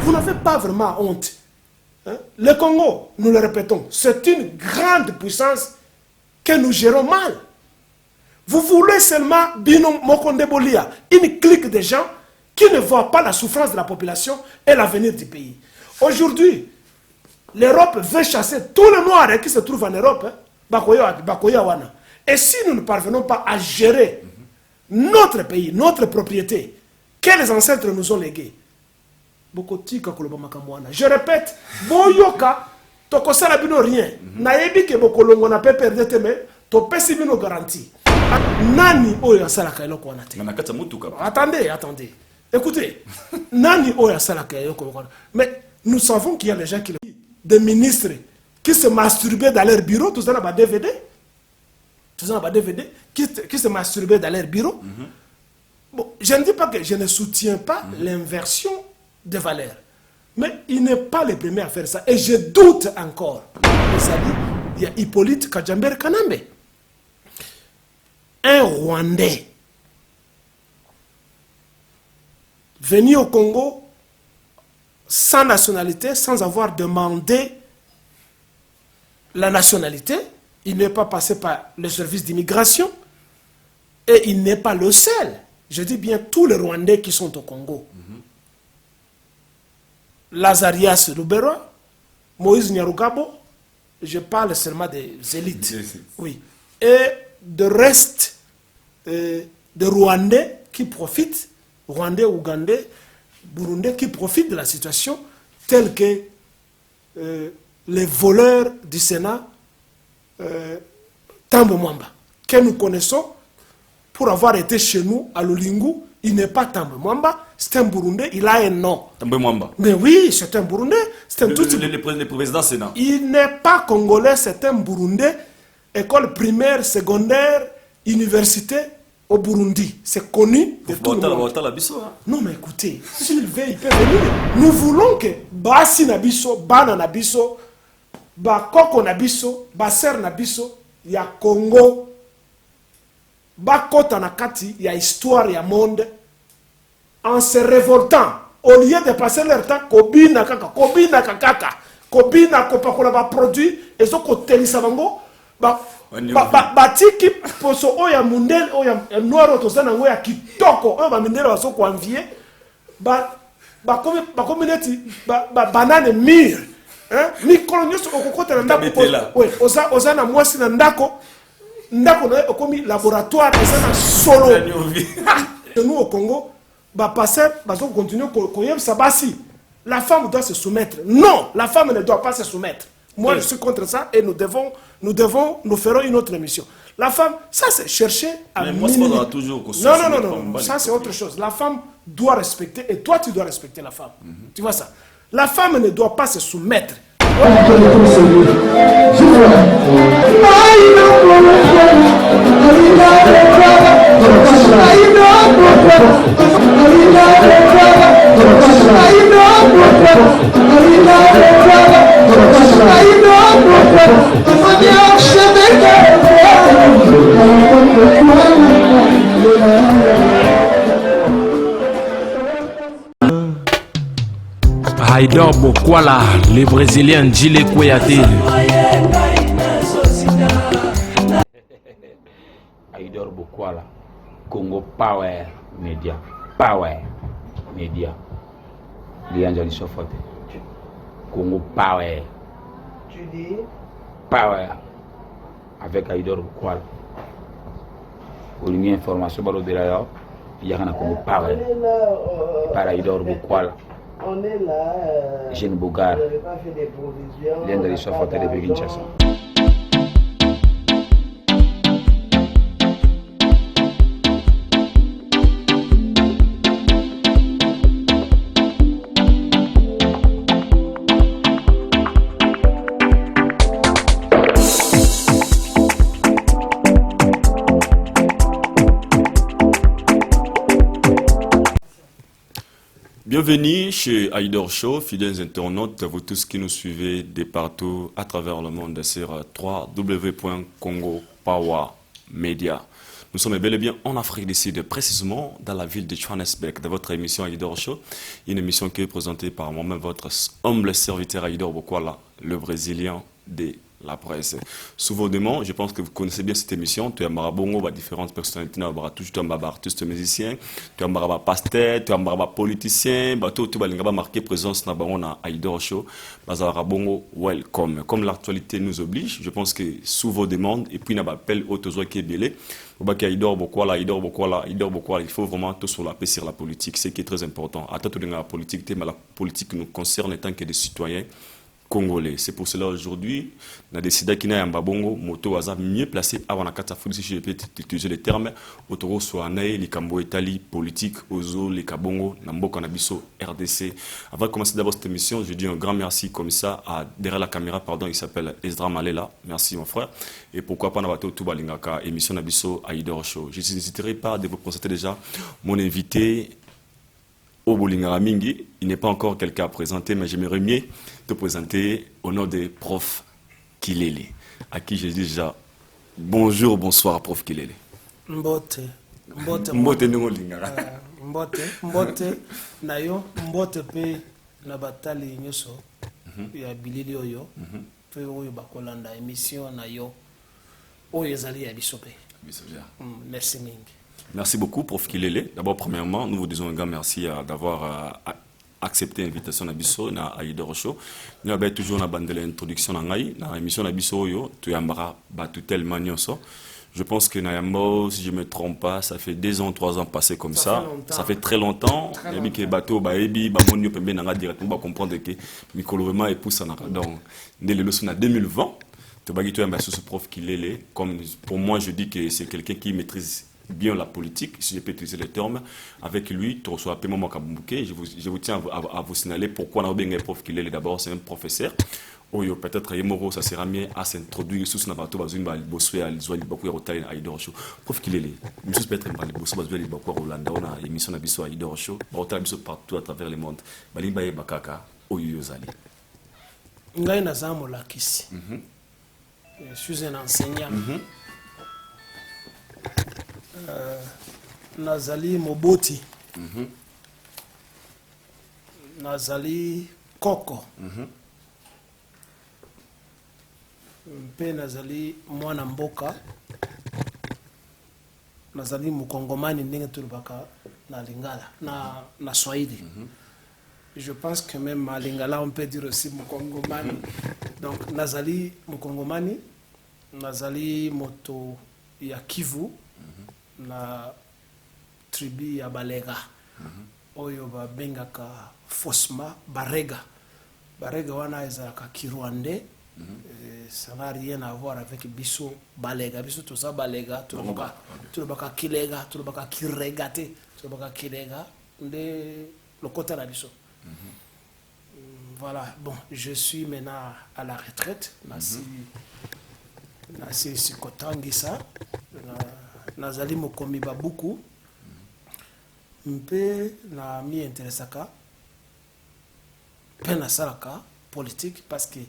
Vous n'avez pas vraiment honte. Hein? Le Congo, nous le répétons, c'est une grande puissance que nous gérons mal. Vous voulez seulement Bino Mokonde Bolia, une clique de gens qui ne voient pas la souffrance de la population et l'avenir du pays. Aujourd'hui, l'Europe veut chasser tous les Noirs qui se trouvent en Europe. Hein? Et si nous ne parvenons pas à gérer notre pays, notre propriété, que les ancêtres nous ont légués, je répète, Boyoka, Tokosala Bino rien. Naebi ke Bokolongo na pe perdre teme, to pesi bino garantie. Nani Oya Salaka Eloko Wanate. Attendez. Écoutez, Nani Oya Salaka Eloko Wanate. Mais nous savons qu'il y a des gens des ministres qui se masturbaient dans leur bureau, tout ça n'a pas DVD. Tout ça n'a pas DVD, qui se masturbaient dans leur bureau. Bon, je ne dis pas que je ne soutiens pas l'inversion des valeurs. Mais il n'est pas le premier à faire ça. Et je doute encore. Il y a Hippolyte Kajamber Kanambe. Un Rwandais venu au Congo sans nationalité, sans avoir demandé la nationalité. Il n'est pas passé par le service d'immigration. Et il n'est pas le seul. Je dis bien tous les Rwandais qui sont au Congo. Lazarias Lubera, Moïse Nyarugabo, je parle seulement des élites. Oui. Et de reste de Rwandais qui profitent, Rwandais, Ougandais, Burundais qui profitent de la situation, tels que les voleurs du Sénat, Tambo Mwamba, que nous connaissons pour avoir été chez nous à Lulingu. Il n'est pas Tambo Mwamba, c'est un Burundais, il a un nom. Tambo Mwamba. Mais oui, c'est un Burundais. Le président Sénat. Il n'est pas congolais, c'est un Burundais. École primaire, secondaire, université au Burundi. C'est connu de tout le monde. Non mais écoutez, s'il veut, il peut venir. Nous voulons que Basi Nabiso, Bana Nabiso, Bakoko Nabiso, Baser Nabiso, il y a Congo, Bakota Nakati, il y a histoire, il y a monde. En se révoltant, au lieu de passer leur temps, Kobina Kaka, Kobina Kopakola ba produit, et so Koteli Savango, Batiki, Poso Oya Mundel, Oya Noiro Tosana, Oya Kitoko, Oya Mindel, Oya Soko Envié, Community, Banane Mir, ni colonius au côté de Ndako, Osana Mwasi Ndako, Ndako na komi laboratoire, Osana solo. Nous au Congo, continuer la femme doit se soumettre. Non, la femme ne doit pas se soumettre. Moi, je suis contre ça et nous ferons une autre émission. La femme, ça c'est chercher à... Mais moi, c'est pas toujours non, ça c'est autre chose. La femme doit respecter et toi tu dois respecter la femme. Tu vois ça? La femme ne doit pas se soumettre. Haïdor Bokwala, le Brésilien Djile Kouyaté. Haïdor Bokwala, Congo Power Media. Power Media. Lianja Lissofote. Congo Power. Tu dis Power. Avec Haïdor Bokwala. Pour lui information, il y a un Congo Power. Par Haïdor Bokwala. on est là. Jeune Bougar. Vous n'avez pas fait des provisions. Vient de l'histoire de Kinshasa. Bienvenue chez Haïdor Show, fidèles internautes, vous tous qui nous suivez de partout à travers le monde sur www.congopowermedia. Nous sommes bel et bien en Afrique du Sud, précisément dans la ville de Johannesburg, de votre émission Aïdor Show, une émission qui est présentée par moi-même, votre humble serviteur Aïdor Bokwala, le Brésilien de la presse. Souvenez-moi, je pense que vous connaissez bien cette émission. Tu as Marabongo, différentes personnalités, tu as toujours un artiste musicien, tu as un pasteur, tu as un politicien, tu as marqué présence dans Aïdor Show. Marabongo, welcome. Comme l'actualité nous oblige, je pense que sous vos demandes, et puis on appelle Otozo qui est belé. Il faut vraiment tout sur la paix sur la politique, ce qui est très important. À tout la politique, mais la politique nous concerne en tant que des citoyens congolais. C'est pour cela aujourd'hui, on a décidé qu'il y a un babongo, moto hasard mieux placé avant la catastrophe, si je peux utiliser les termes, autour soit naï, les cambo Italie, politique, ozo, les kabongo, namboka nabiso, RDC. Avant de commencer d'abord cette émission, je dis un grand merci comme ça à derrière la caméra, pardon, il s'appelle Esdra Malela. Merci mon frère. Et pourquoi pas n'abato tout balingaka, émission nabiso Aïdor Show. Je n'hésiterai pas de vous présenter déjà mon invité. Au Bolingara Mingi, il n'est pas encore quelqu'un à présenter, mais j'aimerais mieux te présenter au nom de Prof Kilele, à qui je dis déjà bonjour, bonsoir, Prof Kilele. Mbote. Mbote n'ongo lingara. Mbote, nayo, mbote pe na batali nyoso, ya bilili oyo, pe oyo bakolanda émission nayo, oyo ezali ya bisope. Merci mingi. Merci beaucoup, Prof Kilele. D'abord, premièrement, nous vous disons un grand merci d'avoir accepté l'invitation à Bisso, à Aïdor Show. Nous avons toujours une bande d'introduction dans l'émission de Bisso, tu as Batutel Magnoso. Je pense que Nayambo, si je ne me trompe pas, ça fait 2 ans, 3 ans passés comme ça. Ça fait très longtemps. Il y a que bateau, baebi, bamonio, pembe, nanga directement comprendre que Mikolo vraiment épouse ça. Donc, dès le leçon en 2020, tu as ce Prof Kilele. Comme pour moi, je dis que c'est quelqu'un qui maîtrise bien la politique, si je peux utiliser les termes. Avec lui, tu reçois Pemo Kabouke. Je vous tiens à vous signaler pourquoi on a bien un prof qu'il est. D'abord, c'est un professeur. Oyo peut-être Yemoro, ça sera mieux à s'introduire sous ce bateau, bazou ba bossé à l'izwa libakou rotaline Aïdor Show. Prof qu'il est. Monsieur peut-être pas les bossé bazou libakou Rolanda, on a émission na biso Aïdor Show, rotaline biso partout à travers le monde. Balimba bakaka oyo yozali. Ngai nazamo la kisi. Je suis un enseignant. Nazali Moboti, Nazali Koko, Mpe Nazali Mwana Mboka, Nazali Mukongomani ndenge tulubaka na Lingala, na Swahili. Je pense que même à Lingala on peut dire aussi Mukongomani. Donc Nazali Mukongomani, Nazali moto ya Kivu, na tribu ya Balega. Oyo bengaka Fosma Barega. Barega wana ezalaka Kirwandais. Ça n'a rien à voir avec Bisso Balega. Bisso tout ça Balega, tout le baka Kilega, tout le baka Kiregate, tout le baka Kilega, le côté la Bisso. Voilà, bon, je suis maintenant à la retraite. Nasi Sikotangisa. Nazali mokomi babuku. Mpe na mi interesaka. Pe na salaka politique parce que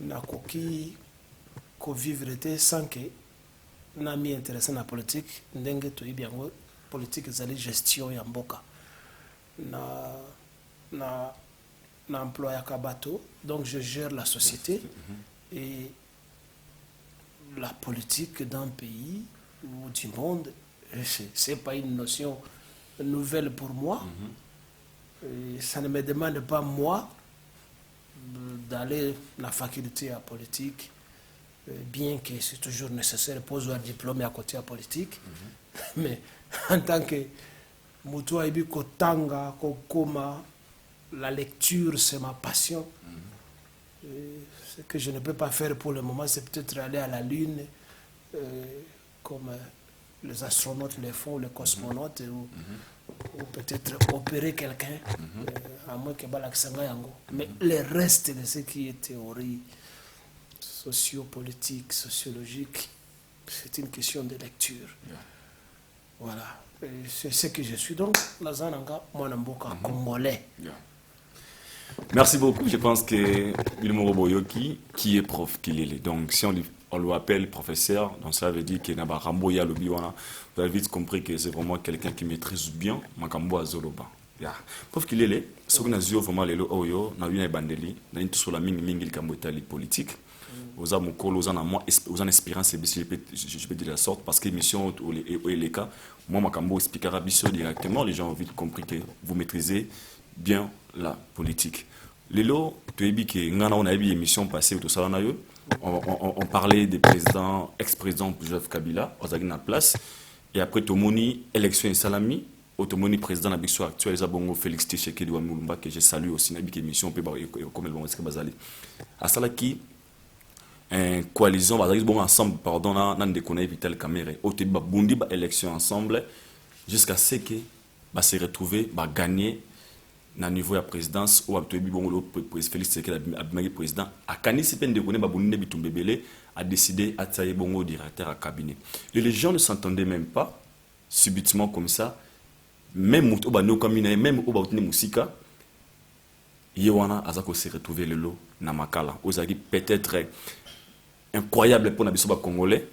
na koki ko vivre sans que na mi intéressé na politique ndenge to ibiango politique zali gestion ya mboka na emploi ya kabato, donc je gère la société et la politique d'un pays ou du monde, c'est pas une notion nouvelle pour moi. Et ça ne me demande pas moi d'aller à la faculté à politique, bien que c'est toujours nécessaire pour avoir un diplôme à côté à politique. Mais en tant que Moutou Aibi Kotanga, Kokoma, la lecture c'est ma passion. Ce que je ne peux pas faire pour le moment, c'est peut-être aller à la Lune, comme les astronautes le font, les cosmonautes, ou peut-être opérer quelqu'un, à moins que Balaksanga Yango. Mais le reste de ce qui est théorie sociopolitique, sociologique, c'est une question de lecture. Voilà. C'est ce que je suis. Donc, Lazananga, Mwanamboka, congolais. Merci beaucoup. Je pense que Bilmoro Boyoki, qui est Prof Kilele. Donc, si on lui on l'appelle professeur, donc ça veut dire qu'il y a Rambo ya lobi wana. Vous avez vite compris que c'est vraiment quelqu'un qui maîtrise bien Makambo Azoloba. Yeah. Preuve qu'il est là, ce qu'on a vu vraiment les lots oyo, na une bandeli, na une tout la mingi le Kambo itali politique. Aux âmes aux en espérance, je peux dire la sorte, parce que l'émission ou les cas, moi Makambo expliquera directement, les gens ont vite compris que vous maîtrisez bien la politique. Les lots, tu as dit que on a eu une émission passée où tout ça on parlait des présidents, ex-présidents Joseph Kabila, on a eu la place. Et après, Tomoni, élection et salami, Tomoni, président de la actuelle, Zabongo Félix Tshisekedi Mulumba, que je salue aussi, dans l'émission, on peut comme le bon Bazali. À Salaki, une coalition, bon ensemble, pardon, dans des connaissances Vital Kamere, au Téba Bundi, élection ensemble, jusqu'à ce que se retrouver, gagner. Na niveau de la présidence ou Félix Tshisekedi a président a kanisi peine de connaître Babouné Bitumbebele a décidé à tailler bongo directeur à cabinet et les gens ne s'entendaient même pas subitement comme ça même au bano kamina même au bautine musika yewana azako se retrouver le lot na makala ozaki peut-être incroyable pour na biso ba congolais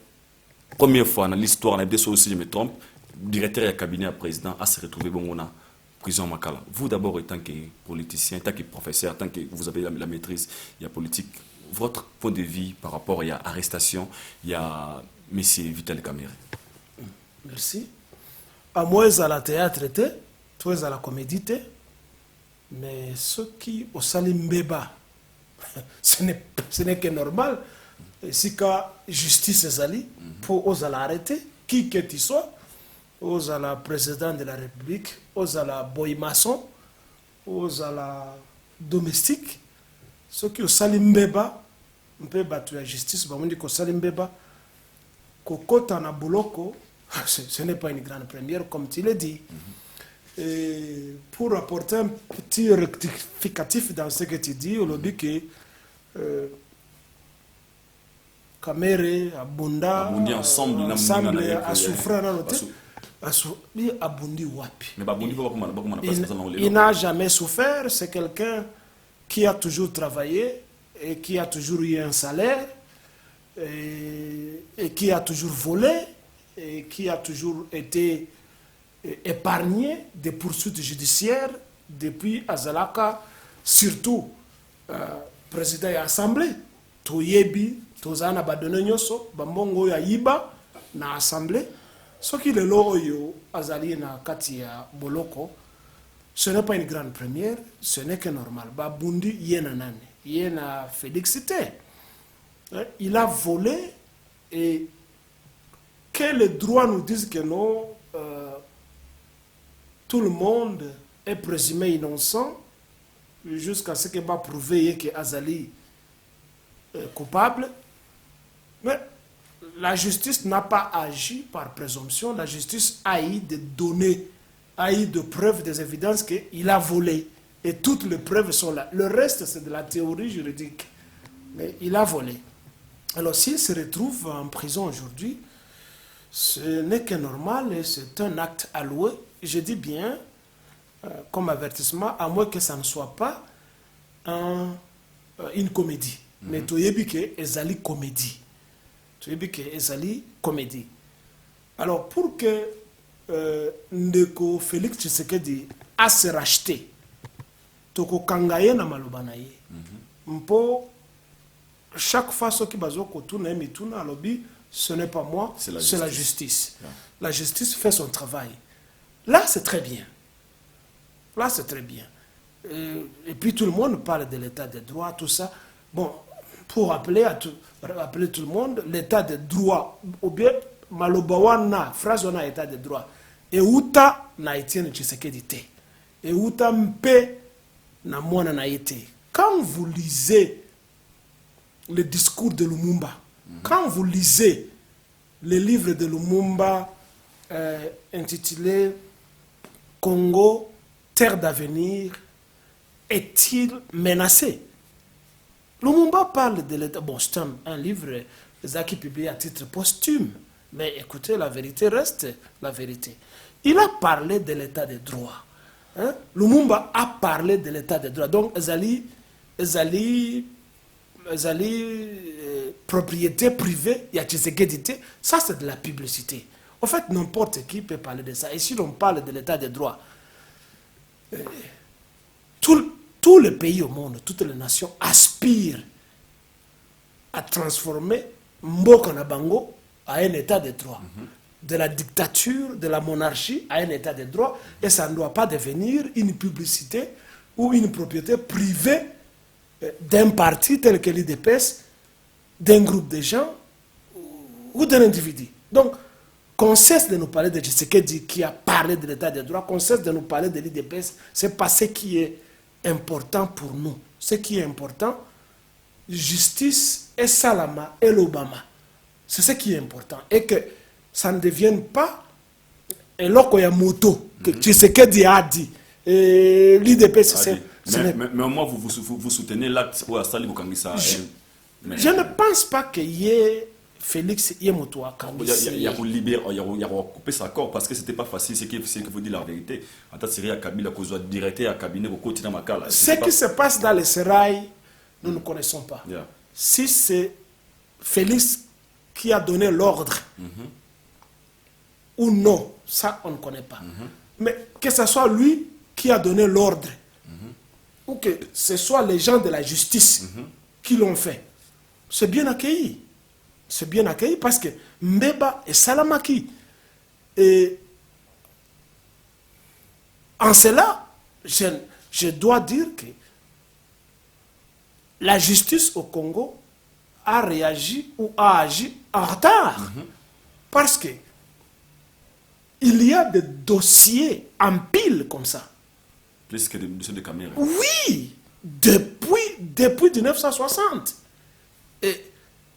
première fois dans l'histoire na biso aussi je me trompe directeur à cabinet à président a se retrouver bongo na prison Makala. Vous d'abord, en tant que politicien, en tant que professeur, en tant que vous avez la maîtrise, il y a politique, votre point de vue par rapport, il y a arrestation, il y a M. Vital Kamerhe. Merci. À moi, à la théâtre, toi, à la comédie, mais ceux qui au Salimbeba, ce n'est que normal. Si la justice est allée, pour oser l'arrêter, qui que tu sois, aux à la présidente de la République, aux à la boy-maçon, aux à la domestique, ceux qui ont salimbeba, on peut battre la justice, on dit que salimbeba, kokota na boloko, ce n'est pas une grande première, comme tu l'as dit. Et pour apporter un petit rectificatif dans ce que tu dis, on dit que Kamerhe, Abunda, ensemble à souffrir dans notre il n'a jamais souffert, c'est quelqu'un qui a toujours travaillé et qui a toujours eu un salaire et qui a toujours volé et qui a toujours été épargné des poursuites judiciaires depuis Azalaka, surtout président de l'Assemblée. Toyebi, Tozana Badonenyoso, Bambongo Yayiba, na Assemblée. Ce qui est le azali na kati ya boloko, ce n'est pas une grande première, ce n'est que normal. Babundi yena nani, yena Félixité. Il a volé et que les droits nous disent que non, tout le monde est présumé innocent jusqu'à ce que va prouver que Azali est coupable. Mais la justice n'a pas agi par présomption. La justice a eu des données, a eu de preuves, des évidences qu'il a volé. Et toutes les preuves sont là. Le reste, c'est de la théorie juridique. Mais il a volé. Alors, s'il se retrouve en prison aujourd'hui, ce n'est que normal et c'est un acte alloué. Je dis bien, comme avertissement, à moins que ça ne soit pas une comédie. Mais tu as dit que c'est une comédie. Comédie. Alors, pour que Ndeko Félix Tshisekedi a se racheter, toko kangaye na malobanaye. Mpo chaque fois ce qui bazo kotuna mituna alobi, ce n'est pas moi, c'est la justice. Yeah. La justice fait son travail. Là, c'est très bien. Là, c'est très bien. Et puis tout le monde parle de l'état des droits, tout ça. Bon, pour rappeler tout le monde, l'état des droits, ou bien malobawana, phrase on a état des droits. Et uta na Etienne Tshisekedi te. Et uta mpe na mwana na été. Quand vous lisez le discours de Lumumba, quand vous lisez le livre de Lumumba intitulé Congo, terre d'avenir, est-il menacé? Lumumba parle de l'état. Bon, c'est un livre qui est publié à titre posthume, mais écoutez, la vérité reste la vérité. Il a parlé de l'état des droits. Hein? Lumumba a parlé de l'état des droits. Donc, Ezali propriété privée, il y a Tshisekedi, ça c'est de la publicité. En fait, n'importe qui peut parler de ça. Et si l'on parle de l'état de droit, tous les pays au monde, toutes les nations aspirent à transformer Mboka na Bango à un état de droit. De la dictature, de la monarchie à un état de droit. Et ça ne doit pas devenir une publicité ou une propriété privée d'un parti tel que l'IDPS, d'un groupe de gens ou d'un individu. Donc, qu'on cesse de nous parler de Tshisekedi qui a parlé de l'état de droit, qu'on cesse de nous parler de l'IDPS, c'est pas ce qui est important pour nous. Ce qui est important, justice et Salama et l'Obama. C'est ce qui est important. Et que ça ne devienne pas un lokoyamoto que Tshisekedi a dit. L'IDPS, mais au moins, vous soutenez l'acte pour Assali Bukangisa. Je ne pense pas qu'il y ait Félix Yemoto Kangisa. Il y a coupé sa corps parce que ce n'était pas facile, c'est que vous dites la vérité. En tant que Kabila, que vous directeur à cabinet, vous continuez à Makala. Ce qui se passe dans les sérails, nous ne connaissons pas. Si c'est Félix qui a donné l'ordre ou non, ça on ne connaît pas. Mais que ce soit lui qui a donné l'ordre ou que ce soit les gens de la justice qui l'ont fait, c'est bien accueilli. C'est bien accueilli parce que Mbeba et Salamaki. Et en cela, je dois dire que la justice au Congo a réagi ou a agi en retard. Parce que il y a des dossiers en pile comme ça. Plus que des dossiers de caméra. Oui, depuis 1960. Et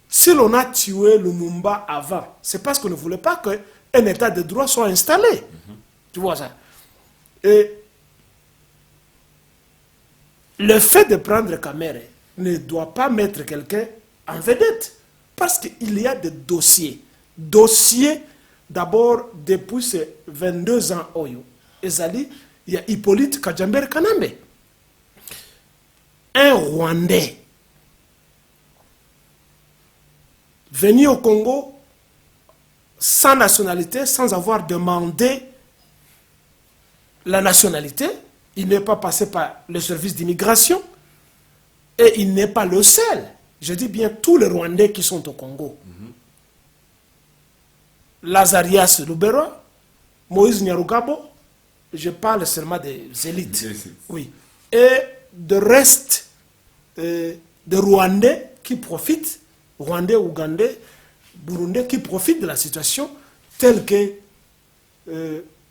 si l'on a tué Lumumba avant, c'est parce qu'on ne voulait pas qu'un état de droit soit installé. Tu vois ça? Et le fait de prendre Kamere ne doit pas mettre quelqu'un en vedette. Parce qu'il y a des dossiers. Dossiers, d'abord, depuis ces 22 ans, Ezali, il y a Hippolyte Kajamber Kanambe. Un Rwandais venu au Congo sans nationalité, sans avoir demandé la nationalité. Il n'est pas passé par le service d'immigration. Et il n'est pas le seul. Je dis bien tous les Rwandais qui sont au Congo. Lazarias Lubera, Moïse Nyarugabo, je parle seulement des élites. Oui. Et de reste de Rwandais qui profitent, Rwandais, Ougandais, Burundais qui profitent de la situation telle que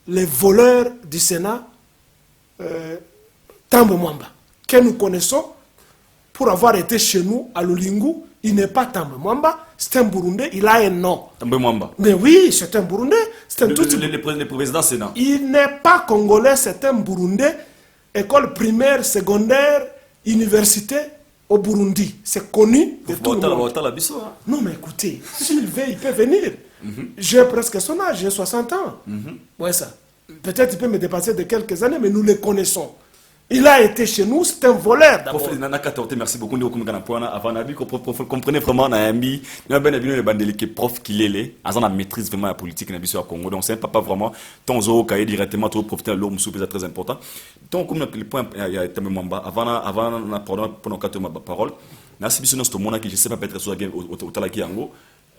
les voleurs du Sénat Tambo Mwamba, que nous connaissons pour avoir été chez nous à Lulingu. Il n'est pas Tambo Mwamba, c'est un Burundais, il a un nom. Tambo Mwamba. Mais oui, c'est un Burundais. Le président Sénat. Il n'est pas congolais, c'est un Burundais. École primaire, secondaire, université au Burundi. C'est connu de tout le monde. Non, mais écoutez, s'il veut, il peut venir. J'ai presque son âge, j'ai 60 ans. Ouais, ça. Peut-être il peut me dépasser de quelques années, mais nous le connaissons. Il a été chez nous, c'est un voleur d'abord. Merci beaucoup. Comprenez vraiment, prof qu'il est, à maîtrise vraiment la politique au Congo. Donc c'est un papa vraiment, ton zo cahier directement, tout profiter de l'homme sous c'est très important. Donc comme le point, il y a avant pendant 4 mois de parole, je ne sais pas peut-être sur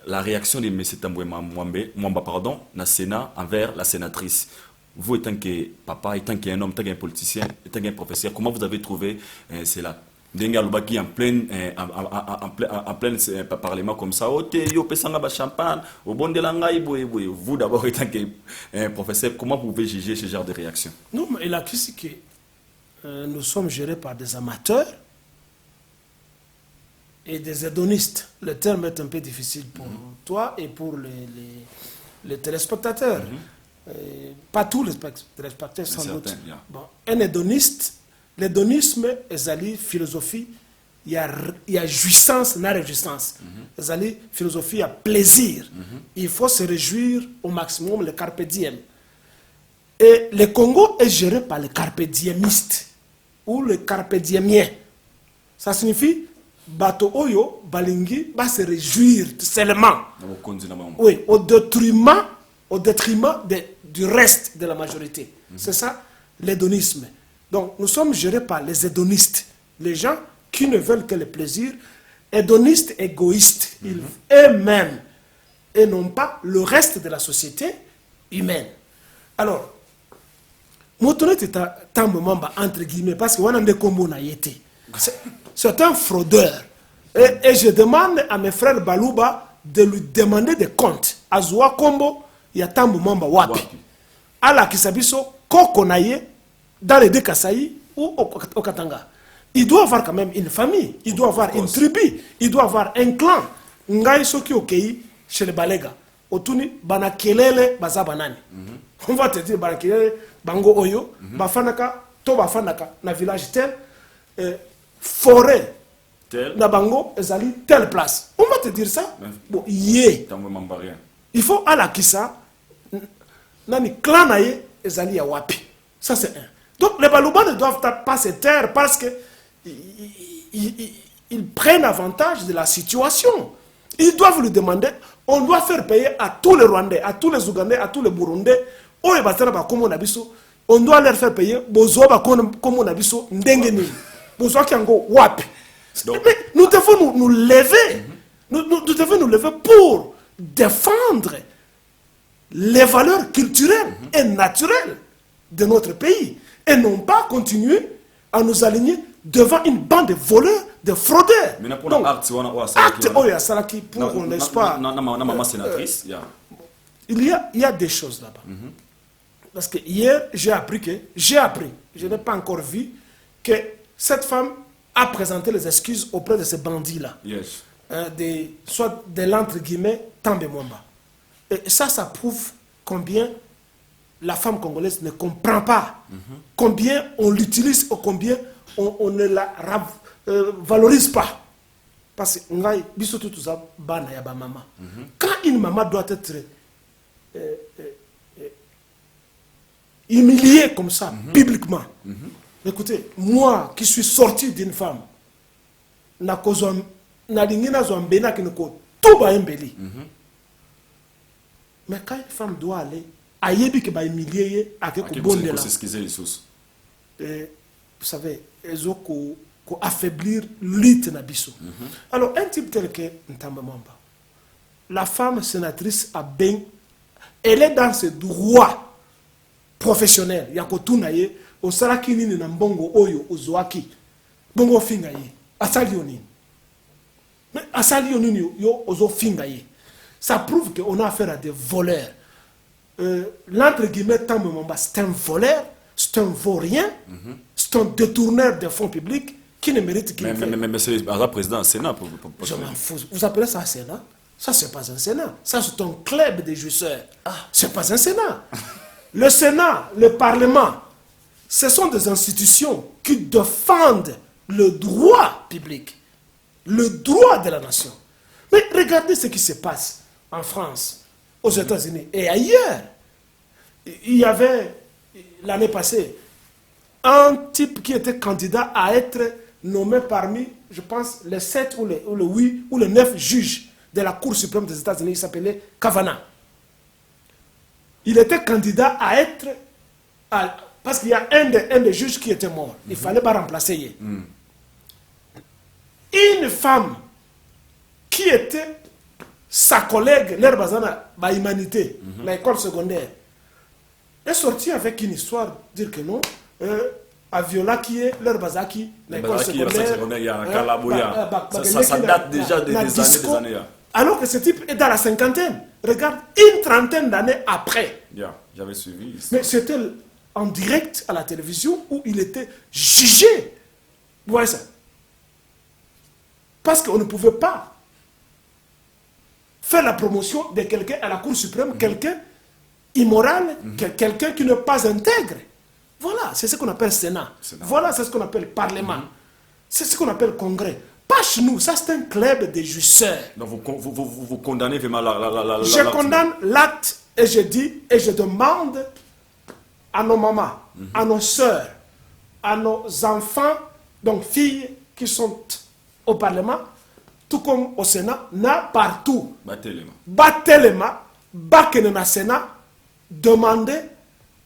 la réaction de M. Tamboué Mwamba, pardon, dans le Sénat envers la sénatrice. Vous, étant que papa, étant qu'un homme, étant qu'un politicien, étant qu'un professeur, comment vous avez trouvé cela? Denga Lubaki en plein parlement comme ça, champagne, au bon de l'angaï, vous d'abord étant qu'un professeur, comment vous pouvez juger ce genre de réaction? Non, mais la question c'est que nous sommes gérés par des amateurs et des hédonistes. Le terme est un peu difficile pour toi et pour les téléspectateurs. Pas tous les téléspectateurs sans doute. Bon, un hédoniste, l'hédonisme est philosophie, il y a jouissance, il y a réjouissance. Philosophie, il y a plaisir. Il faut se réjouir au maximum, le carpe diem. Et le Congo est géré par les carpe diemistes ou les carpe diemiens. Ça signifie bato oyo balingi va se réjouir seulement. Oui, au détriment du reste de la majorité. C'est ça l'hédonisme. Donc nous sommes gérés par les hédonistes, les gens qui ne veulent que le plaisir, hédonistes, égoïstes, ils eux-mêmes et non pas le reste de la société humaine. Alors, Motonet est un moment entre guillemets parce que on a des combos na yété. C'est un fraudeur. Et je demande à mes frères Balouba de lui demander des comptes. Azwa Kombo, il y a tant de moments wapi. Ala Kisabiso, Koko Naye, dans les deux Kasaï ou au Katanga. Il doit avoir quand même une famille, il doit avoir une tribu, il doit avoir un clan. Ngai Soki Okei, chez les Balega. Otuni, Banakelele, Bazabanani. On va te dire, Banakelele, Bango Oyo, Bafanaka, To Bafanaka, na village tel, forêt. Na bango ezali telle place. On va te dire ça. Bon, yé. Il faut à la kissa nani clan naye ezali ya wapi. Ça c'est un. Donc les Balouba ne doivent pas se taire parce que ils prennent avantage de la situation. Ils doivent lui demander, on doit faire payer à tous les Rwandais, à tous les Ougandais, à tous les Burundais, on doit leur faire payer bozoba comme on a vu ndengeni. Bozoba kiango wapi. Mais nous devons nous lever. Nous devons nous lever pour défendre les valeurs culturelles et naturelles de notre pays. Et non pas continuer à nous aligner devant une bande de voleurs, de fraudeurs. Donc, acte Salaki pour qu'on ne laisse pas. Il y a des choses là-bas. Parce que hier, j'ai appris, je n'ai pas encore vu, que cette femme a présenté les excuses auprès de ces bandits-là. Yes. Soit de l'entre guillemets, Tambe Mwamba. Et ça prouve combien la femme congolaise ne comprend pas, combien on l'utilise ou combien on ne la valorise pas. Parce que quand une maman doit être humiliée comme ça, bibliquement, écoutez, moi qui suis sorti d'une femme, mais quand une femme doit aller, ayebi que ba humilier avec bonde là. Vous savez, ils ont affaiblir lutte na biso. Alors un type tel que Ntamba Mwamba, la femme sénatrice a bien, elle est dans ses droits professionnels. Yakotunaye au saraki nini na mbongo oyo ozoaki bongo finga ye asali onini. Mais asali onini yo ozo finga ye. Ça prouve qu'on a affaire à des voleurs. L'entre guillemets Ntamba Mwamba, c'est un voleur, c'est un vaurien, c'est un détourneur des fonds publics qui ne mérite qu'il fait. Mais c'est le président du Sénat. Je m'en fous. Vous appelez ça un Sénat? Ça, c'est pas un Sénat. Ça, c'est un club de jouisseurs. C'est pas un Sénat. Le Sénat, le Parlement, ce sont des institutions qui défendent le droit public, le droit de la nation. Mais regardez ce qui se passe en France, aux États-Unis et ailleurs. Il y avait, l'année passée, un type qui était candidat à être nommé parmi, je pense, les 7 ou les 8 ou les 9 juges de la Cour suprême des États-Unis. Il s'appelait Kavanaugh. Il était candidat à être... parce qu'il y a un des juges qui était mort. Il fallait pas remplacer. Une femme qui était sa collègue, leur bazana, ba humanité, l'école secondaire, est sortie avec une histoire, dire que non, à Viola qui est leur bazaki, l'école secondaire, ça date déjà des années. Alors que ce type est dans la cinquantaine. Regarde, une trentaine d'années après. J'avais suivi. Mais c'était en direct à la télévision où il était jugé. Vous voyez ça? Parce qu'on ne pouvait pas faire la promotion de quelqu'un à la Cour suprême, quelqu'un immoral, quelqu'un qui n'est pas intègre. Voilà, c'est ce qu'on appelle Sénat. Voilà, c'est ce qu'on appelle Parlement. C'est ce qu'on appelle Congrès. Pas chez nous, ça c'est un club de jouisseurs. Donc vous condamnez vraiment la Je condamne l'acte et je dis et je demande à nos mamans, à nos sœurs, à nos enfants, donc filles qui sont au Parlement, tout comme au Sénat, n'a partout. Batelema. Bakenena Sénat, demander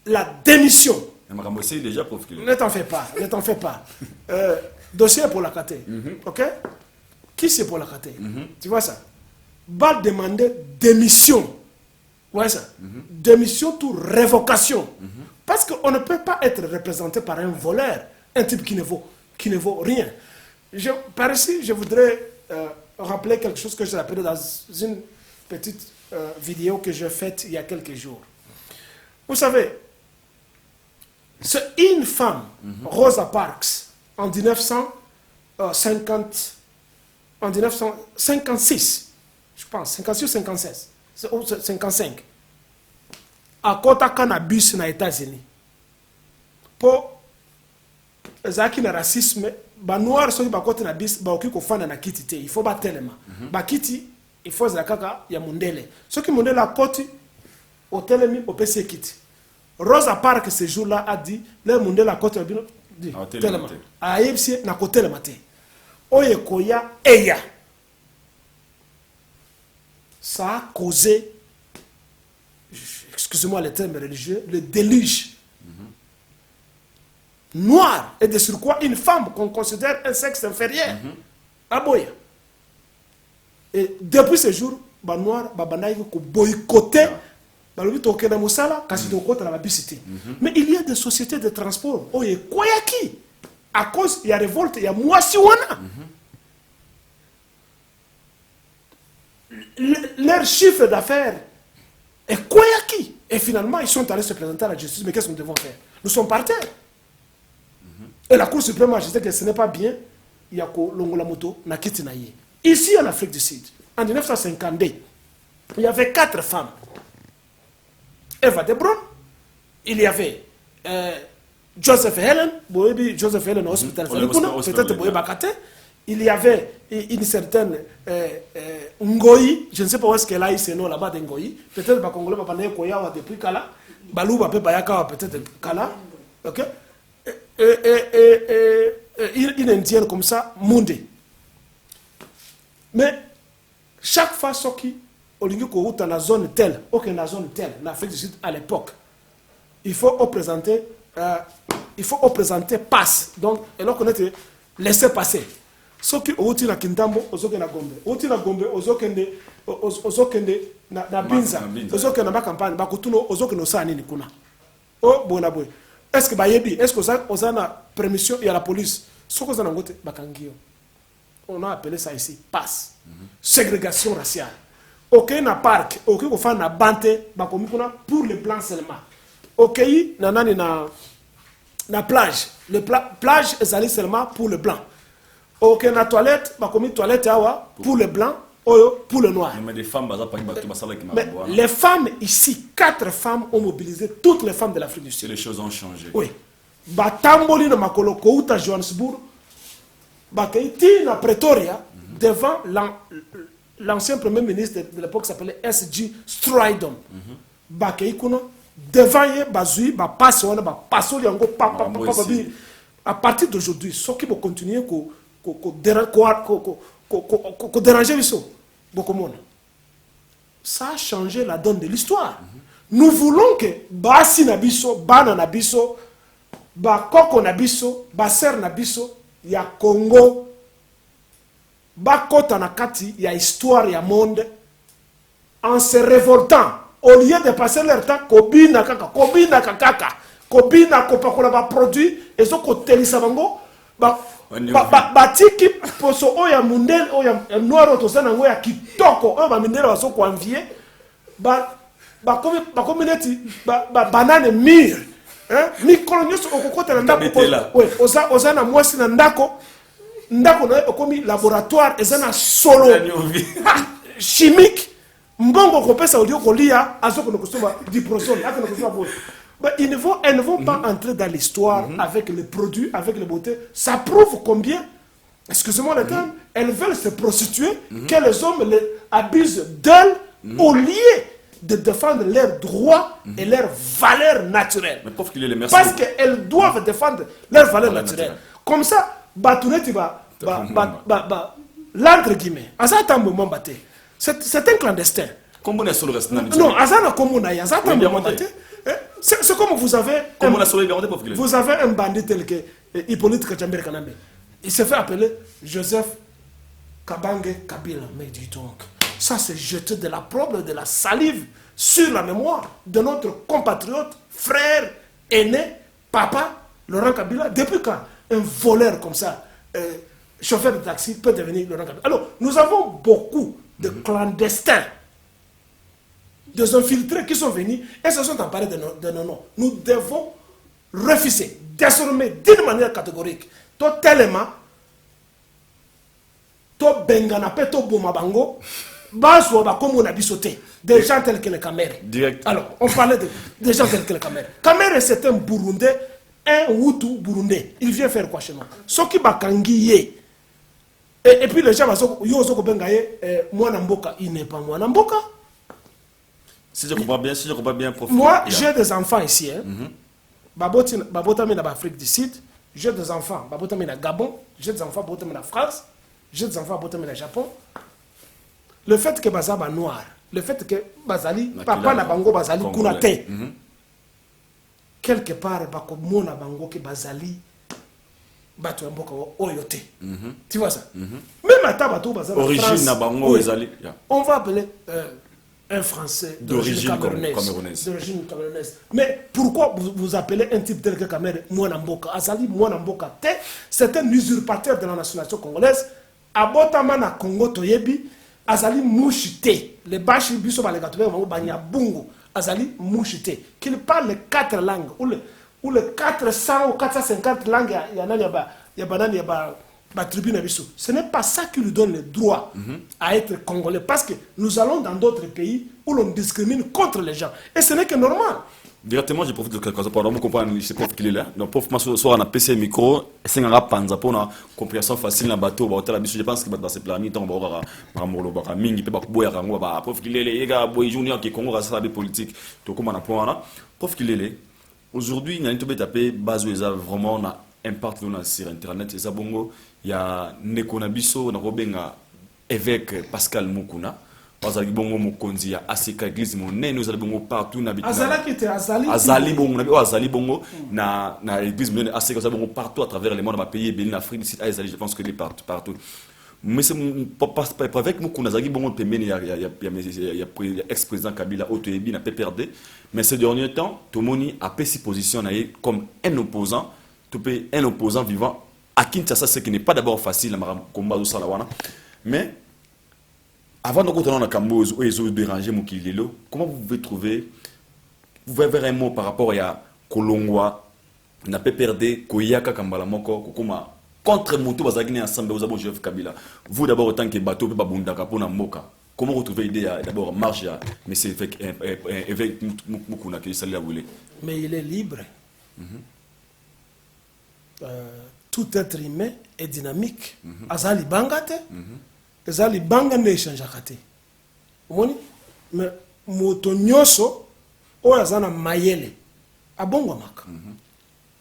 la démission. Déjà profilé. Ne t'en fais pas, ne t'en fais pas. Dossier pour la KT. Ok? Qui c'est pour la KT? Tu vois ça? Va demander démission. Ouais ça? Démission, tout révocation. Parce qu'on ne peut pas être représenté par un voleur, un type qui ne vaut rien. Par ici, je voudrais rappeler quelque chose que j'ai rappelé dans une petite vidéo que j'ai faite il y a quelques jours. Vous savez, c'est une femme, Rosa Parks, en 1956, je pense, 56 ou 56, ou 55, à Kota Cannabis, aux États-Unis. Pour le racisme, les noirs sont à Kota Cannabis, il faut battre les mains. Il faut que ya mundele. Ce qui mundele a koti au telemi au PC kiti. Rosa Parks ce jour-là a dit le mundele a koti bino dit telema. A yebsi na ko telema te. Oye koya eya. Ça a causé, excusez-moi le terme religieux, le déluge. Noir et de surcroît une femme qu'on considère un sexe inférieur. Aboya. Et depuis ce jour, les Noirs ont boycotté mais il y a des sociétés de transport. À cause, il y a révolte, il y a Mwasiwana. Leur chiffre d'affaires est Koyaki. Et finalement, ils sont allés se présenter à la justice. Mais qu'est-ce que nous devons faire? Nous sommes par terre. Et la Cour suprême a dit que ce n'est pas bien. Il y a Longola Moto, Nakiti Naye. Ici en Afrique du Sud, en 1952, il y avait 4 femmes. Eva Debron, il y avait Joseph Helen, Joseph Helen hospital, peut-être Boye Bakate. Il y avait une certaine Ngoyi, je ne sais pas où est-ce qu'elle a eu ce nom là-bas de Ngoyi. Peut-être que Congolais va parler Koya ou depuis Kala. Balou va peut-être Kala. Ok? Une indienne comme ça, Mundé. Mais chaque fois qui au lieu qu'on dans la zone telle, aucune zone telle, en Afrique du Sud à l'époque, il faut présenter passe. Donc, et là qu'on est laissé passer. Ce qui au na Kintambo, au na Gombe, au na Gombe, na Binza, au na campagne, bakutuno, au na Sani Nikuna. Oh bona boy. Est-ce que bayebi, est-ce que ça na permission et à la police, ce que ça na ngote bakangio. On a appelé ça ici passe. Ségrégation raciale. Aucun parc, aucun qu'on na bante, pour les blancs seulement. Ok, na plage. Le plage est allé seulement pour les blancs. Ok, na toilette, toilette pour les blancs, pour les noirs. Mais les femmes, les femmes ici, 4 femmes ont mobilisé toutes les femmes de l'Afrique du Sud. Les choses ont changé. Oui. Batamboli na makolo kouta Johannesburg. Bakaiti na Pretoria devant l'ancien premier ministre de l'époque s'appelait S.G. Stridham. Bakaikuno devant ye bazui ba passe on ba passo yango à partir d'aujourd'hui ceux qui vont continuer déranger biso bokomona. Ça a changé la donne de l'histoire. Nous voulons que basi na biso bana na biso ba koko na biso ba ser na biso ya Congo bakota na kati ya histoire ya monde en se révoltant au lieu de passer leur temps kobina kaka kobina kopakola ba produit ezo kotelisa bango batiki poso oya mundele oya noir otosana ngo ya kitoko oya ba mindele waso ko envier ba community banane mire mikolo nyonso okokota na ndako oui oza na mwasi na ndako na okomi laboratoire ezana solo chimique mbongo kopesa audio kolia azoko no kusoma diprozone akana kusoma boy. Elles ne vont pas entrer dans l'histoire avec les produits, avec les beautés. Ça prouve combien, excusez-moi le terme, elles veulent se prostituer, que les hommes les abusent d'elles au lieu de défendre leurs droits et leurs valeurs naturelles. Mais parce qu'elles doivent défendre leurs valeurs naturelles. Comme ça, Batounet va l'entre guillemets, c'est un clandestin. Comment on est sur le reste? Non, c'est comme vous avez un bandit tel que Hippolyte Kachambere Kanambe. Il se fait appeler Joseph Kabange Kabila. Mais dis donc, ça c'est jeter de la l'opprobre, de la salive sur la mémoire de notre compatriote, frère, aîné, papa, Laurent Kabila. Depuis quand un voleur comme ça, chauffeur de taxi, peut devenir Laurent Kabila? Alors, nous avons beaucoup de clandestins, des infiltrés qui sont venus et se sont emparés de nos noms. Nous devons refuser, désormais, d'une manière catégorique, totalement, to benganape, to bomabango, baswa comme on a sauté, des gens tels que les Kamere. Alors, on parlait des gens tels que les Kamere. Kamere, c'est un Burundais, un Hutu Burundais. Il vient faire quoi chez nous? Ce qui va kangiye. Et puis les gens vont dire, Mwanamboka, il n'est pas Mwanamboka. Si je comprends bien, prof. Moi, j'ai des enfants ici. Babotami dans l'Afrique du Sud, j'ai des enfants. Babotami dans Gabon, j'ai des enfants. Babotami dans France, j'ai des enfants. Babotami dans Japon. Le fait que Bazaba noir, le fait que Bazali, papa na bango Bazali kunate, quelque part, Bakomona bango que Bazali, Batu Mboka Oyote. Tu vois ça? Même à Tabatou Bazali. Origine na bango Bazali. On va appeler un Français d'origine camerounaise. Mais pourquoi vous appelez un type tel que Kamere Mwanamboka? Azali Mwanamboka Te, c'est un usurpateur de la nationalité congolaise. Abotamana Congo Toyebi, Azali Mouchité. Les Bachi Biso Balegatoube, Banya Bungo, Azali Mouchité. Qu'il parle les 4 langues, ou les 400 ou 450 langues, ce n'est pas ça qui lui donne le droit à être congolais. Parce que nous allons dans d'autres pays où l'on discrimine contre les gens. Et ce n'est que normal. Directement, je profite de quelque chose pour comprendre ce prof qu'il est là. Donc, prof, moi, on a PC micro, et c'est un panza pour une compréhension facile dans le bateau. Je pense que dans ce plan, il y a un mingi, il y a un prof qu'il est là, il y a un junior qui est Congo, ça c'est politique. Donc, comment on a point prof qu'il est là. Aujourd'hui, il y a une tapé base vraiment on a impact sur internet. Et ça, bongo, il y a Nekonabiso, on a Robenga évêque Pascal Mukuna. Azali bongo mokonzi ya aseka église monene nous allons bongo partout na bitina azali bongo na église monene aseka ça bongo partout à travers le monde dans pays bénin Afrique du Sud azali je pense que il est partout mais c'est pas avec mokuna azali bongo pembeni ya ex-président Kabila Otoyebi na PPRD mais ces derniers temps Tomoni a pris position comme un opposant vivant à Kinshasa, ce qui n'est pas d'abord facile à combat au Salawana mais avant de continuer dans Kamboz, où ils ont dérangé Moukilelo, comment vous pouvez trouver, vous pouvez faire un mot par rapport à Kolongwa, n'a pas perdu, Koyaka Kambala Moko, Kokoma, contre Moutou Bazagine ensemble, vous avez Joseph Kabila. Vous d'abord, autant que bateau, peut pas bundaka pour Moka. Comment vous trouvez l'idée d'abord marche à mais c'est avec Moukuna que ça l'a voulu. Mais il est libre. Tout être humain est dynamique. Azali Bangate. Ezali banga ne changeakate. Omoni mais moto nyoso o azana mayele abongo maka.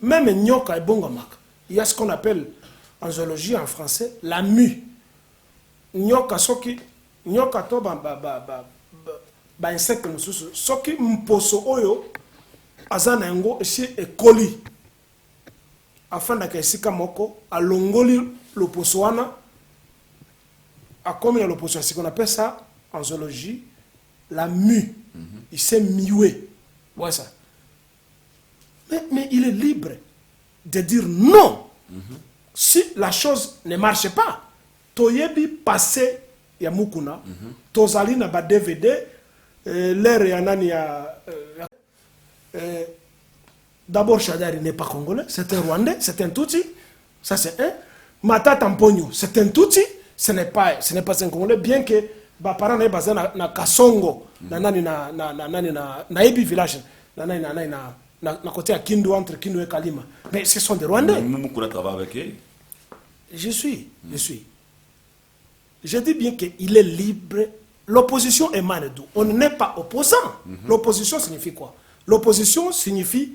Même nyoka ebongo maka. Il y a ce qu'on appelle en zoologie en français la mue. Nyoka soki nyoka to ba insecte mususu soki mposo oyo azana ngo esi ekoli afin da kesika moko alongoli le poso wana à comme il y a l'opposition, c'est qu'on appelle ça en zoologie la mue. Il s'est mué. Ouais, ça. Mais il est libre de dire non. Si la chose ne marche pas, Toyebi passé Yamukuna, Tozali na ba DVD, l'air Yanani d'abord Chadari n'est pas congolais, c'est un Rwandais, c'est un Tutsi. Ça c'est un. Mata Tampogno, c'est un Tutsi. Ce n'est pas un Congolais, bien que mes parents soient basés na Kasongo, na Ebi village, na côté à Kindu, entre Kindu et Kalima. Mais ce sont des Rwandais. Vous travaillez avec eux? Je suis. Je dis bien qu'il est libre. L'opposition émane d'où? On n'est pas opposant. L'opposition signifie quoi? L'opposition signifie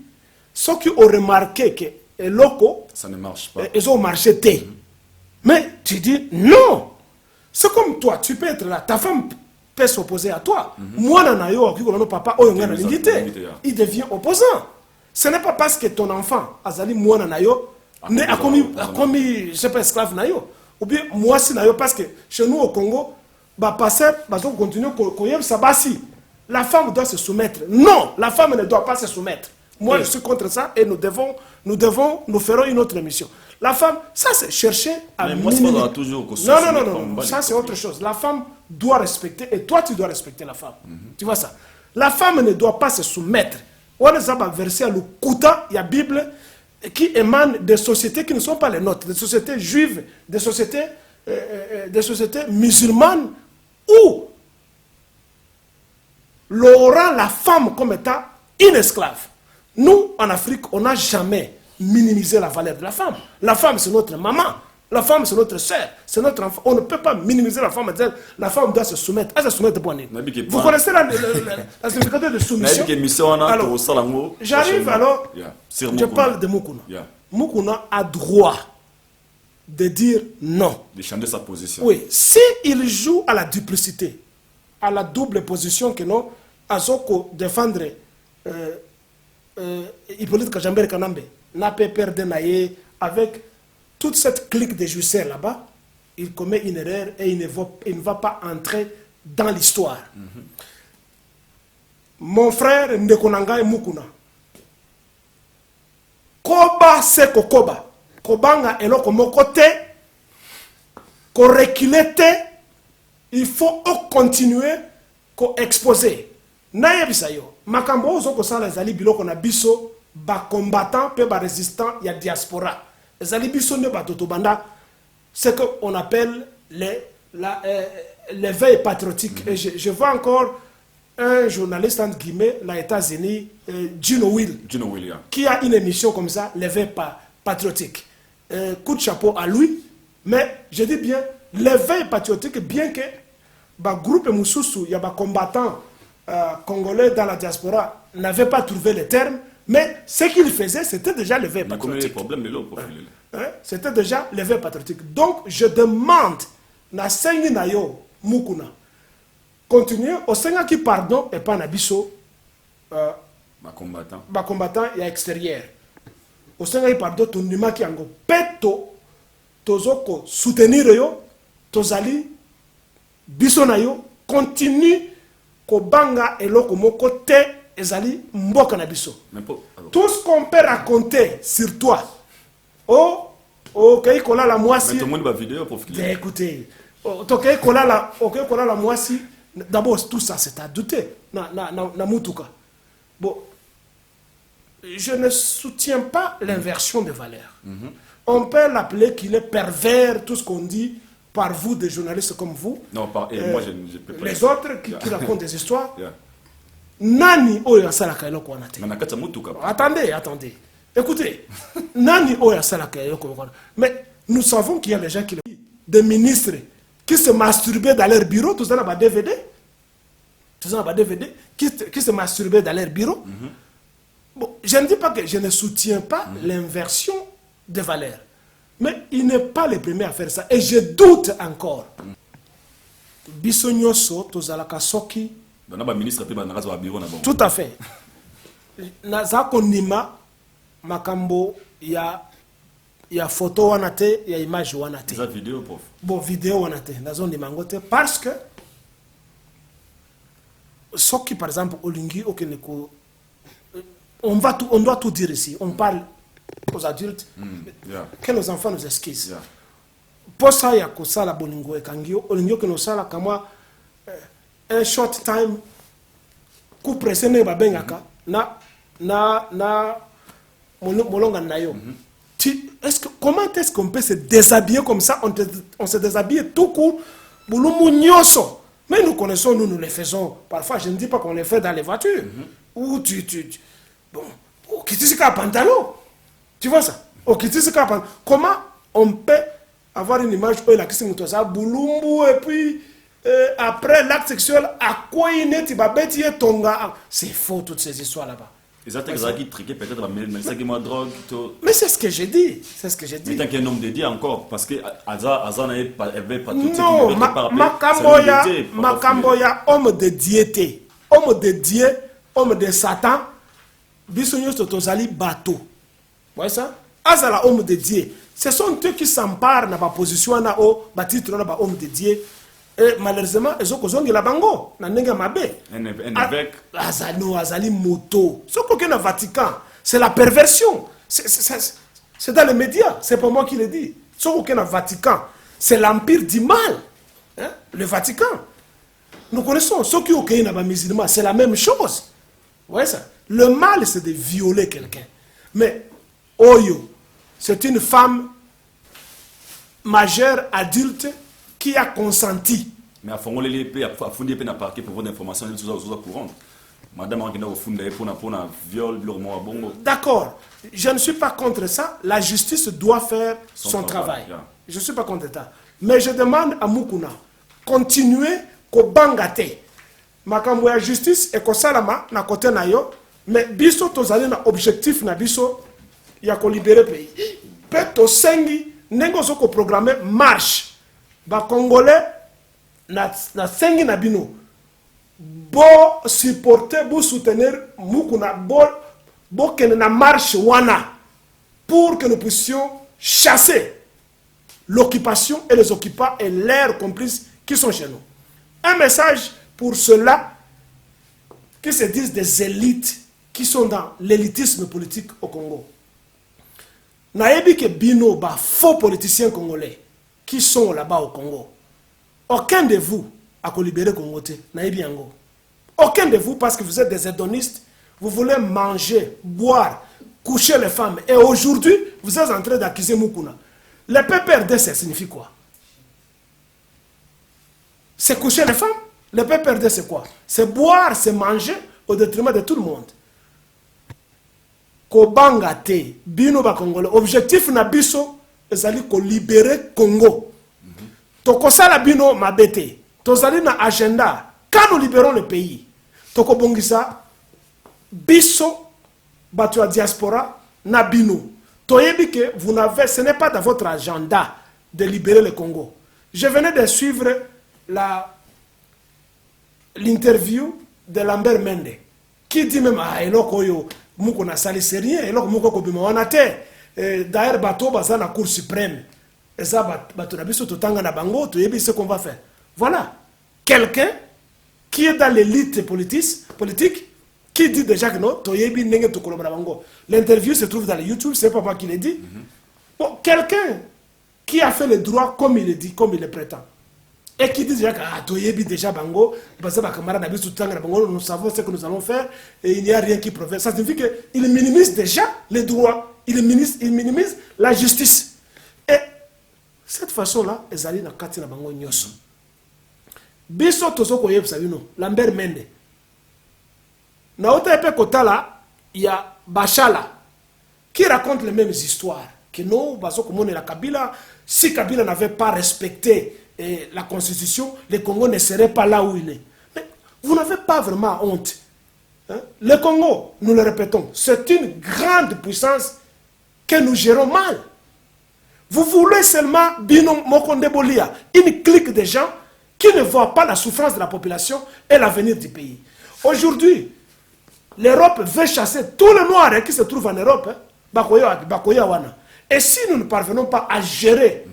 ceux qui ont remarqué que les locaux, ça ne marche pas. Ils ont marché. Mais tu dis non. C'est comme toi, tu peux être là, ta femme peut s'opposer à toi. Moi, papa, il devient opposant. Ce n'est pas parce que ton enfant, Azali, moi, a commis, je sais pas, esclave nayo. Ou bien, moi, si nayo, parce que chez nous au Congo, passer, continuer, la femme doit se soumettre. Non, la femme ne doit pas se soumettre. Moi, je suis contre ça et nous ferons une autre émission. La femme, ça c'est chercher à minimiser. Non, ça c'est autre chose. La femme doit respecter et toi tu dois respecter la femme. Tu vois ça? La femme ne doit pas se soumettre. On a un verset à l'Ukuta, il y a la Bible qui émane des sociétés qui ne sont pas les nôtres, des sociétés juives, des sociétés musulmanes où l'on rend la femme comme étant une esclave. Nous, en Afrique, on n'a jamais minimisé la valeur de la femme. La femme, c'est notre maman. La femme, c'est notre sœur. C'est notre enfant. On ne peut pas minimiser la femme et dire la femme doit se soumettre. Elle se soumettre pour nous. Vous connaissez la signification de soumission? Alors, j'arrive alors, je parle de Moukouna. Moukouna a droit de dire non. De changer sa position. Oui, s'il joue à la duplicité, à la double position que nous, à Zoko défendre Hippolyte Kajamber Kanambe, n'a pas perdu naïe avec toute cette clique de justice là-bas, il commet une erreur et il ne va pas entrer dans l'histoire. Mon frère Ndekonanga et Mukuna, Koba seko Koba, Kobanga eloko mokote, ko reculer te, il faut continuer ko exposer. Na yebisayo, makambo ozoko sala ezali biloko na biso ba combattant pe ba résistant ya diaspora. Ezali biso ne ba totobanda ce qu'on appelle l'éveil patriotique. Et je vois encore un journaliste entre guillemets, les États-Unis, Gino Will, qui a une émission comme ça, l'éveil patriotique. Coup de chapeau à lui, mais je dis bien l'éveil patriotique, bien que le groupe Moussoussou, il y a des combattants congolais dans la diaspora n'avaient pas trouvé le terme, mais ce qu'ils faisaient, c'était déjà l'éveil patriotique. C'était déjà l'éveil patriotique. Donc, je demande na sengi na yo Mukuna continuer au senga qui pardon et pas na biso combattant et extérieur. Au senga qui pardon ton nima ki ango peto tozoko soutenir yo tozali biso na yo continue ko banga eloko moko te ezali mboka na biso. Tout ce qu'on peut raconter sur toi. Ok, kola la moisi. Mais tout le monde va vidéo pour filmer. Écoutez, ok, kola la moisi. D'abord, tout ça, c'est à douter. Na mutuka. Bon, je ne soutiens pas l'inversion des valeurs. On peut l'appeler qu'il est pervers, tout ce qu'on dit par vous, des journalistes comme vous. Non, moi, je peux pas. Les autres qui racontent des histoires. Nani oya sala kailo kwa nate. Attendez. Écoutez, mais nous savons qu'il y a des gens des ministres qui se masturbaient dans leur bureau, tout ça n'a pas DVD. Qui se masturbaient dans leur bureau. Bon, je ne dis pas que je ne soutiens pas l'inversion des valeurs. Mais il n'est pas le premier à faire ça. Et je doute encore. Bisognoso, tozalaka soki. Tout à fait. Nazakonima. Makambo ya photo wanate ya image wanate. C'est vidéo prof. Bon vidéo wanate nazo ndi mangote parce que soki par exemple olingi okeneko on doit tout dire ici. On parle aux adultes que nos enfants nous esquissent. Pour ça ya ko sala bolingo ekangio olingi okeno sala kama un short time coup pressé ne babengaka na Molonga Nayo. Comment est-ce qu'on peut se déshabiller comme ça? On se déshabille tout court. Mais nous connaissons, nous le faisons. Parfois, je ne dis pas qu'on le fait dans les voitures. Ou bon, au Kitisika pantalon. Tu vois ça? Au Kitisika pantalon. Comment on peut avoir une image où il a quitté ça, boulumbu, et puis après l'acte sexuel, à quoi il est, tonga. C'est faux toutes ces histoires là-bas. Mais c'est ce que j'ai dit. C'est ce que j'ai dit. Mais tant qu'un homme dédié encore, parce que Aza n'avait pas non, Makamboya, homme de diété, homme de Dieu, homme de Satan, bisogno tozali bateau. Vous voyez ça? Azala homme de Dieu. Ce sont eux qui s'emparent dans la position na o batitre na ba homme de Dieu. Et malheureusement, ils ont causé la bango, na nenga mabe. Un évêque. Azali moto. Ce qu'on a au Vatican, c'est la perversion. C'est dans les médias, c'est pas moi qui le dis. Ce qu'on a au Vatican, c'est l'empire du mal. Hein? Le Vatican. Nous connaissons ceux qui ont créé les musulmans, c'est la même chose. Vous voyez ça? Le mal, c'est de violer quelqu'un. Mais Oyo, c'est une femme majeure, adulte, qui a consenti. Mais à fond, les a fondé un parquet pour votre information, ils sont courant. Madame Angina a fondé pour un viol, bongo. D'accord, je ne suis pas contre ça. La justice doit faire son travail. Yeah. Je ne suis pas contre ça. Mais je demande à Mukuna, continuez ko bangate. Makambo ya justice et ko salama na côté na yo, mais biso tozali na objectif na biso ya ko libérer pays. Peto sengi nengo soko programmer marche. Ba Congolais na sengi na bino bo supporter, bo soutenir Mukuna, bo kene na marche wana pour que nous puissions chasser l'occupation et les occupants et leurs complices qui sont chez nous. Un message pour ceux-là qui se disent des élites, qui sont dans l'élitisme politique au Congo. Naebi ke bino ba faux politiciens congolais qui sont là-bas au Congo. Aucun de vous a libéré Congo. Naebi yango. Aucun de vous, parce que vous êtes des hédonistes, vous voulez manger, boire, coucher les femmes. Et aujourd'hui, vous êtes en train d'accuser Mukuna. Le PPRD, ça signifie quoi? C'est coucher les femmes. Le PPRD, c'est quoi? C'est boire, c'est manger au détriment de tout le monde. Kobanga te, bino ba Congolais. Objectif na biso, ezali ko libérer Congo. Toko sala bino mabete. Tozali na agenda. Quand nous libérons le pays, toko bongisa, biso, batu a diaspora, na bino. Toyebi que vous n'avez, ce n'est pas dans votre agenda de libérer le Congo. Je venais de suivre l'interview de Lambert Mende, qui dit même, ah, eloko yo, mouko na sali c'est rien, eloko mouko ko bima wana te. D'ailleurs, bateau baza na Cour suprême. Et ça, bateau na biso totanga na bango, toyebi ce qu'on va faire. Voilà. Quelqu'un qui est dans l'élite politique, qui dit déjà que non, toyebi nenge to kolomba na bango. L'interview se trouve dans le YouTube, c'est pas moi qui l'ai dit. Bon, quelqu'un qui a fait le droit comme il le dit, comme il le prétend. Et qui dit déjà que ah, toyebi déjà bango, parce que camarade na biso totanga na bango, nous savons ce que nous allons faire et il n'y a rien qui prouve. Ça signifie qu'il minimise déjà les droits, il minimise la justice. Et cette façon-là, ezali na kati na bango nyoso. Biso tozo koyeb sabino, Lambert Mende. Na ota epe kotala, il y a Bachala qui raconte les mêmes histoires. Que non, baso komone la Kabila, si Kabila n'avait pas respecté la constitution, le Congo ne serait pas là où il est. Mais vous n'avez pas vraiment honte. Hein? Le Congo, nous le répétons, c'est une grande puissance que nous gérons mal. Vous voulez seulement Bino Mokonde Bolia, une clique de gens qui ne voient pas la souffrance de la population et l'avenir du pays. Aujourd'hui, l'Europe veut chasser tous les Noirs qui se trouvent en Europe. Hein? Et si nous ne parvenons pas à gérer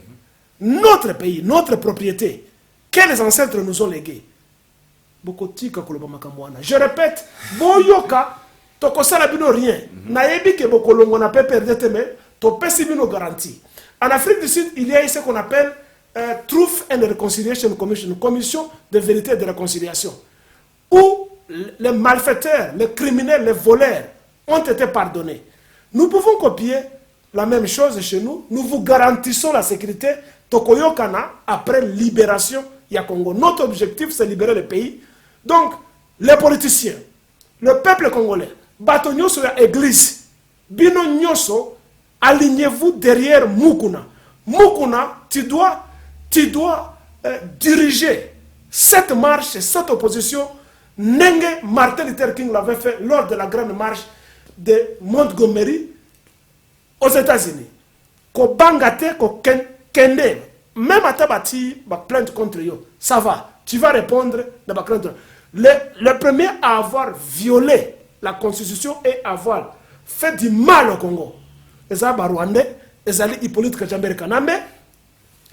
notre pays, notre propriété, que les ancêtres nous ont légués, je répète, Boyoka, Tokosala Bino rien. Naebi ke Bokolongo n'a pas perdu tes mains, Topesi Bino garantie. En Afrique du Sud, il y a ce qu'on appelle Truth and Reconciliation Commission, commission de vérité et de réconciliation, où les malfaiteurs, les criminels, les voleurs ont été pardonnés. Nous pouvons copier la même chose chez nous. Nous vous garantissons la sécurité. Tokoyokana, après libération, il y a Congo. Notre objectif, c'est libérer le pays. Donc, les politiciens, le peuple congolais, batonyo sur l'église, bino nyoso, alignez-vous derrière Mukuna. Mukuna, tu dois diriger cette marche, cette opposition. Nenge Martin Luther King l'avait fait lors de la grande marche de Montgomery aux États-Unis. Ko bangate, ko kende, même à tabati, plainte contre yo, ça va, tu vas répondre dans la plainte. Le premier à avoir violé la constitution et avoir fait du mal au Congo, les Rwandais, les alliés Hippolyte Kajambere Kanambe,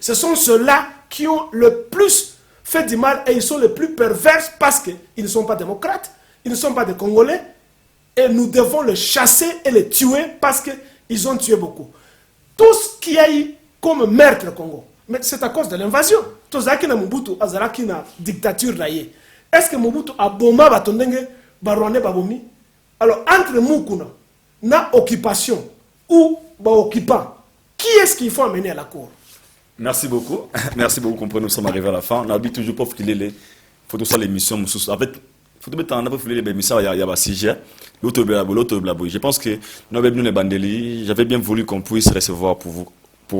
ce sont ceux-là qui ont le plus fait du mal et ils sont les plus pervers parce qu'ils ne sont pas démocrates, ils ne sont pas des Congolais et nous devons les chasser et les tuer parce qu'ils ont tué beaucoup. Tout ce qu'il y a eu comme meurtre au Congo, mais c'est à cause de l'invasion. Tout ça qui est Mobutu, qui na dictature raillée. Est-ce que Mobutu a bomba batondenge barwane babomi? Alors entre Mukuna, na occupation ou occupant, qui est-ce qu'il faut amener à la cour? Merci beaucoup. Merci beaucoup. Nous sommes arrivés à la fin. On a dit toujours pour qu'il ait les photos sur l'émission. En fait, il faut mettre en avant les émissions. Il y a un sujet. L'autre blabou. Je pense que nous avons les bandeli. J'avais bien voulu qu'on puisse recevoir pour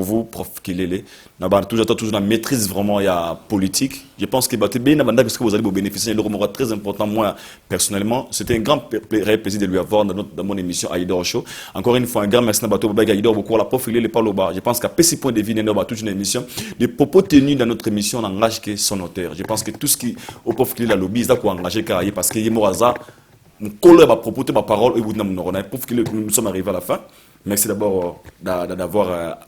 vous, prof Kilele. Nous avons toujours la maîtrise vraiment politique. Je pense que parce que vous allez vous bénéficier de l'euro très important. Moi, personnellement, c'était un grand plaisir de lui avoir dans mon émission Aïdor Show. Encore une fois, un grand merci à Bato Aïdor beaucoup. La prof Kilele parle au bas. Je pense qu'à petit point de vue, nous avons toute une émission. Les propos tenus dans notre émission n'engagent que son auteur. Je pense que tout ce qui au prof Kilele a lobby, c'est quoi engager Karaye parce qu'il y a mon hasard. Mon collègue va proposer ma parole et vous nous sommes arrivés à la fin. Merci d'abord d'avoir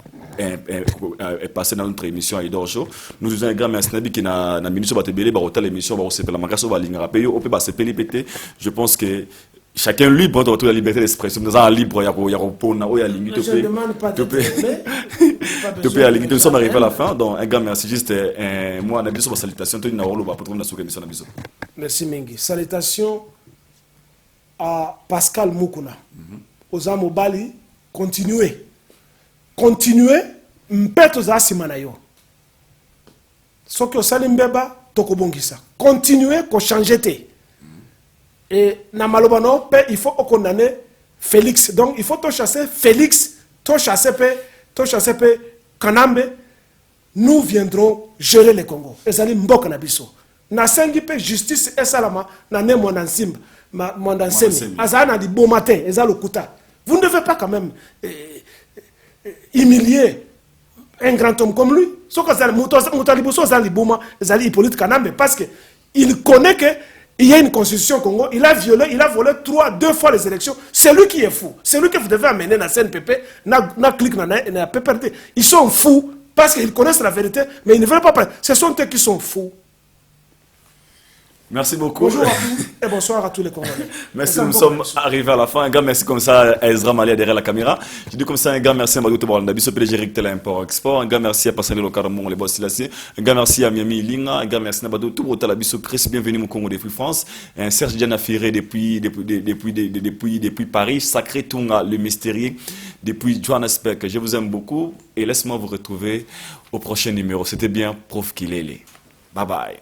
passé dans notre émission Aïdor Show. Nous disons un grand merci qui n'a ministre Batebele Barotel l'émission la magasin va linga payer au peut se péter. Je pense que chacun libre de la liberté d'expression. Nous sommes libres il y a limite. Nous sommes arrivés à la fin. Donc un grand merci juste moi on a besoin de salutation tout na rolo ba pour trouver émission na biso. Merci Mingi. Salutations à Pascal Mukuna. Aux Amobali, continuez, mpeto za simana yo. Soki osali mbeba tokobongisa. Continuez ko changer te. Et na malobano pe il faut condamner Félix. Donc il faut to chasser Félix, to chasser pe Kanambe. Nous viendrons gérer le Congo. Ezali mboka na biso. Na sengi pe justice esalama na ne monansimba. Mondansemi. Azana di bon matin, ezalo kuta. Vous ne devez pas quand même humilier un grand homme comme lui. Hippolyte Kanambe, parce qu'il connaît qu'il y a une constitution au Congo, il a volé 2 fois les élections. C'est lui qui est fou. C'est lui que vous devez amener dans la CNPP, ils sont fous parce qu'ils connaissent la vérité, mais ils ne veulent pas parler. Ce sont eux qui sont fous. Merci beaucoup. Bonjour à tous et bonsoir à tous les Congolais. Merci, nous sommes arrivés à la fin. Un grand merci comme ça à Ezra Malia derrière la caméra. Je dis comme ça un grand merci à Madouto Balandabiso, PDG Rictel Import Export. Un grand merci à Pascal Locaramon, les boss Silassi. Un grand merci à Miami Linga. Un grand merci à Madouto Botalabiso Chris, bienvenue au Congo depuis France. Un Serge Diana Firé depuis Paris. Sacré Tunga, le mystérieux, depuis Johannesburg. Je vous aime beaucoup et laisse-moi vous retrouver au prochain numéro. C'était bien Prof Kilele. Bye bye.